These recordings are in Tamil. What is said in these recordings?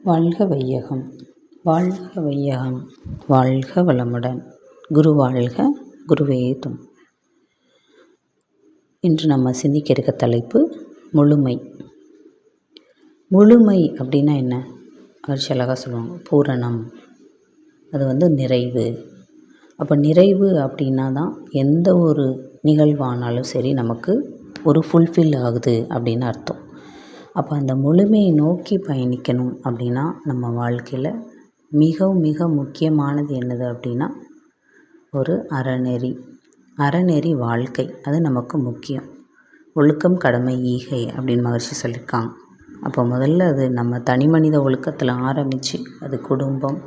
வாழ்க வையகம், வாழ்க வையகம், வாழ்க வளமுடன். குரு வாழ்க, குருவே துணை. இன்று நம்ம சிந்திக்க இருக்க தலைப்பு முழுமை. முழுமை அப்படின்னா என்ன? அவர்ச்சி அழகாக சொல்லுவாங்க, பூரணம். அது நிறைவு. அப்போ நிறைவு அப்படின்னா தான் எந்த ஒரு நிகழ்வானாலும் சரி நமக்கு ஒரு ஃபுல்ஃபில் ஆகுது அப்படின்னு அர்த்தம். அப்போ அந்த முழுமையை நோக்கி பயணிக்கணும் அப்படின்னா நம்ம வாழ்க்கையில் மிக முக்கியமானது என்னது அப்படின்னா ஒரு அறநெறி வாழ்க்கை. அது நமக்கு முக்கியம். ஒழுக்கம், கடமை, ஈகை அப்படின்னு மகிழ்ச்சி சொல்லியிருக்காங்க. அப்போ முதல்ல அது நம்ம தனி மனித ஒழுக்கத்தில் ஆரம்பித்து அது குடும்பம்,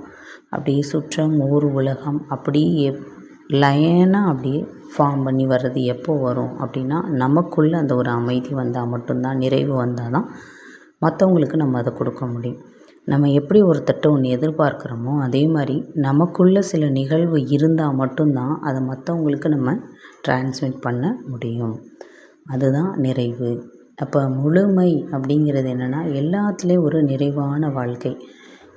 அப்படியே சுற்றம், ஊர், உலகம், அப்படியே லைனாக அப்படியே ஃபார்ம் பண்ணி வர்றது எப்போ வரும் அப்படின்னா நமக்குள்ளே அந்த ஒரு அமைதி வந்தால் மட்டும்தான், நிறைவு வந்தால் தான் மற்றவங்களுக்கு நம்ம அதை கொடுக்க முடியும். நம்ம எப்படி ஒருத்தட்ட ஒன்று எதிர்பார்க்குறோமோ அதே மாதிரி நமக்குள்ளே சில நிகழ்வு இருந்தால் மட்டும்தான் அதை மற்றவங்களுக்கு நம்ம டிரான்ஸ்மிட் பண்ண முடியும். அதுதான் நிறைவு. அப்போ முழுமை அப்படிங்கிறது என்னென்னா எல்லாத்துலேயும் ஒரு நிறைவான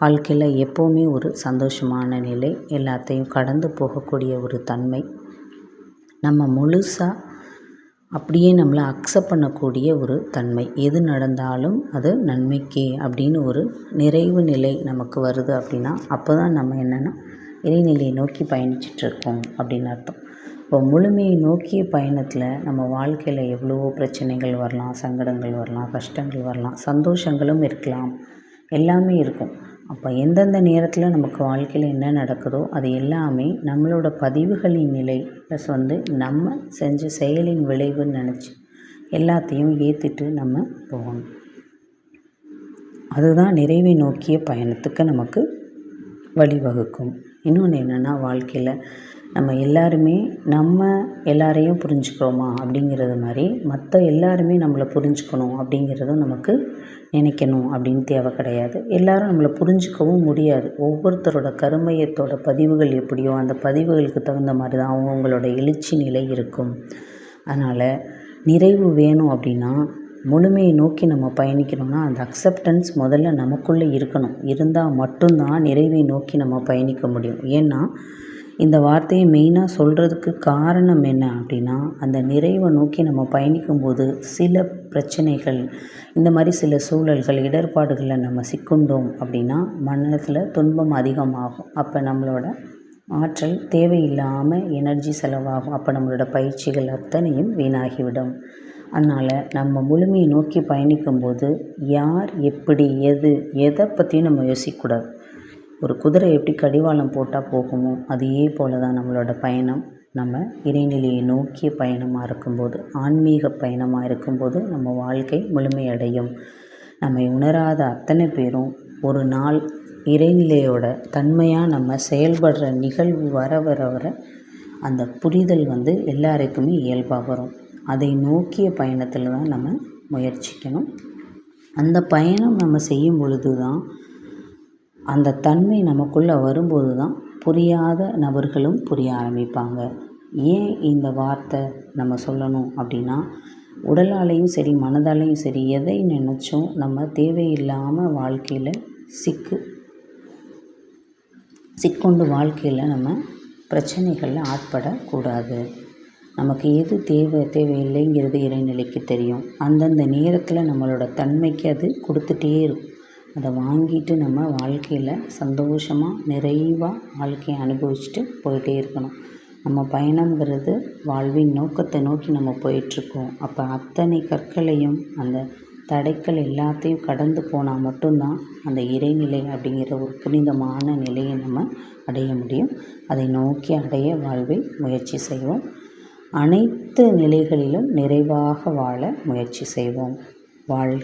வாழ்க்கையில் எப்போவுமே ஒரு சந்தோஷமான நிலை, எல்லாத்தையும் கடந்து போகக்கூடிய ஒரு தன்மை, நம்ம முழுசாக அப்படியே நம்மளை அக்செப்ட் பண்ணக்கூடிய ஒரு தன்மை, எது நடந்தாலும் அது நன்மைக்கே அப்படின்னு ஒரு நிறைவு நிலை நமக்கு வருது அப்படின்னா அப்போ தான் நம்ம என்னென்னா இறைநிலையை நோக்கி பயணிச்சிட்ருக்கோம் அப்படின்னு அர்த்தம். இப்போ முழுமையை நோக்கிய பயணத்தில் நம்ம வாழ்க்கையில் எவ்வளவோ பிரச்சனைகள் வரலாம், சங்கடங்கள் வரலாம், கஷ்டங்கள் வரலாம், சந்தோஷங்களும் இருக்கலாம், எல்லாமே இருக்கும். அப்போ எந்தெந்த நேரத்தில் நமக்கு வாழ்க்கையில் என்ன நடக்குதோ அது எல்லாமே நம்மளோட பதிவுகளின் நிலை ப்ளஸ் நம்ம செஞ்ச செயலின் விளைவுன்னு நினச்சி எல்லாத்தையும் ஏற்றுட்டு நம்ம போகணும். அதுதான் நிறைவை நோக்கிய பயணத்துக்கு நமக்கு வழிவகுக்கும். இன்னொன்று என்னென்னா வாழ்க்கையில் நம்ம எல்லாரையும் புரிஞ்சுக்கிறோமா அப்படிங்கிறது மாதிரி மற்ற எல்லாருமே நம்மளை புரிஞ்சுக்கணும் அப்படிங்கிறதும் நமக்கு நினைக்கணும் அப்படின்னு தேவை கிடையாது. எல்லாரும் நம்மளை புரிஞ்சிக்கவும் முடியாது. ஒவ்வொருத்தரோட கருமையத்தோட பதிவுகள் எப்படியோ அந்த பதிவுகளுக்கு தகுந்த மாதிரி தான் அவங்கவுங்களோட எழுச்சி நிலை இருக்கும். அதனால் நிறைவு வேணும் அப்படின்னா முழுமையை நோக்கி நம்ம பயணிக்கணும்னா அந்த அக்செப்டன்ஸ் முதல்ல நமக்குள்ளே இருக்கணும். இருந்தால் மட்டும்தான் நிறைவை நோக்கி நம்ம பயணிக்க முடியும். ஏன்னா இந்த வார்த்தையை மெயினாக சொல்கிறதுக்கு காரணம் என்ன அப்படின்னா அந்த நிறைவை நோக்கி நம்ம பயணிக்கும்போது சில பிரச்சனைகள், இந்த மாதிரி சில சூழல்கள், இடர்பாடுகளில் நம்ம சிக்குண்டோம் அப்படின்னா மனதில் துன்பம் அதிகமாகும். அப்போ நம்மளோட ஆற்றல் தேவையில்லாமல் எனர்ஜி செலவாகும். அப்போ நம்மளோட பயிற்சிகள் அத்தனையும் வீணாகிவிடும். அதனால் நம்ம முழுமையை நோக்கி பயணிக்கும்போது யார் எப்படி எதை பற்றியும் நம்ம யோசிக்கக்கூடாது. ஒரு குதிரை எப்படி கடிவாளம் போட்டால் போகுமோ அதே போல் தான் நம்மளோட பயணம். நம்ம இறைநிலையை நோக்கிய பயணமாக இருக்கும்போது, ஆன்மீக பயணமாக இருக்கும்போது நம்ம வாழ்க்கை முழுமையடையும். நம்ம உணராத அத்தனை பேரும் ஒரு நாள் இறைநிலையோட தன்மையாக நம்ம செயல்படுற நிகழ்வு வர அந்த புரிதல் எல்லாருக்குமே இயல்பாக வரும். அதை நோக்கிய பயணத்தில் தான் நம்ம முயற்சிக்கணும். அந்த பயணம் நம்ம செய்யும் பொழுது தான் அந்த தன்மை நமக்குள்ளே வரும்போது தான் புரியாத நபர்களும் புரிய ஆரம்பிப்பாங்க. ஏன் இந்த வார்த்தை நம்ம சொல்லணும் அப்படின்னா உடலாலையும் சரி மனதாலையும் சரி எதை நினச்சோம் நம்ம தேவையில்லாமல் வாழ்க்கையில் சிக்கொண்டு வாழ்க்கையில் நம்ம பிரச்சனைகளில் ஆட்படக்கூடாது. நமக்கு எது தேவையில்லைங்கிறது இறைநிலைக்கு தெரியும். அந்தந்த நேரத்தில் நம்மளோட தன்மைக்கு அது கொடுத்துட்டே இருக்கும். அதை வாங்கிட்டு நம்ம வாழ்க்கையில் சந்தோஷமாக நிறைவாக வாழ்க்கையை அனுபவிச்சுட்டு போயிட்டே இருக்கணும். நம்ம பயணங்கிறது வாழ்வின் நோக்கத்தை நோக்கி நம்ம போயிட்டுருக்கோம். அப்போ அத்தனை கற்களையும் அந்த தடைகள் எல்லாத்தையும் கடந்து போனால் மட்டும்தான் அந்த இறைநிலை அப்படிங்கிற ஒரு புனிதமான நிலையை நம்ம அடைய முடியும். அதை நோக்கி அடைய வாழ்வில் முயற்சி செய்வோம். அனைத்து நிலைகளிலும் நிறைவாக வாழ முயற்சி செய்வோம். வாழ்க.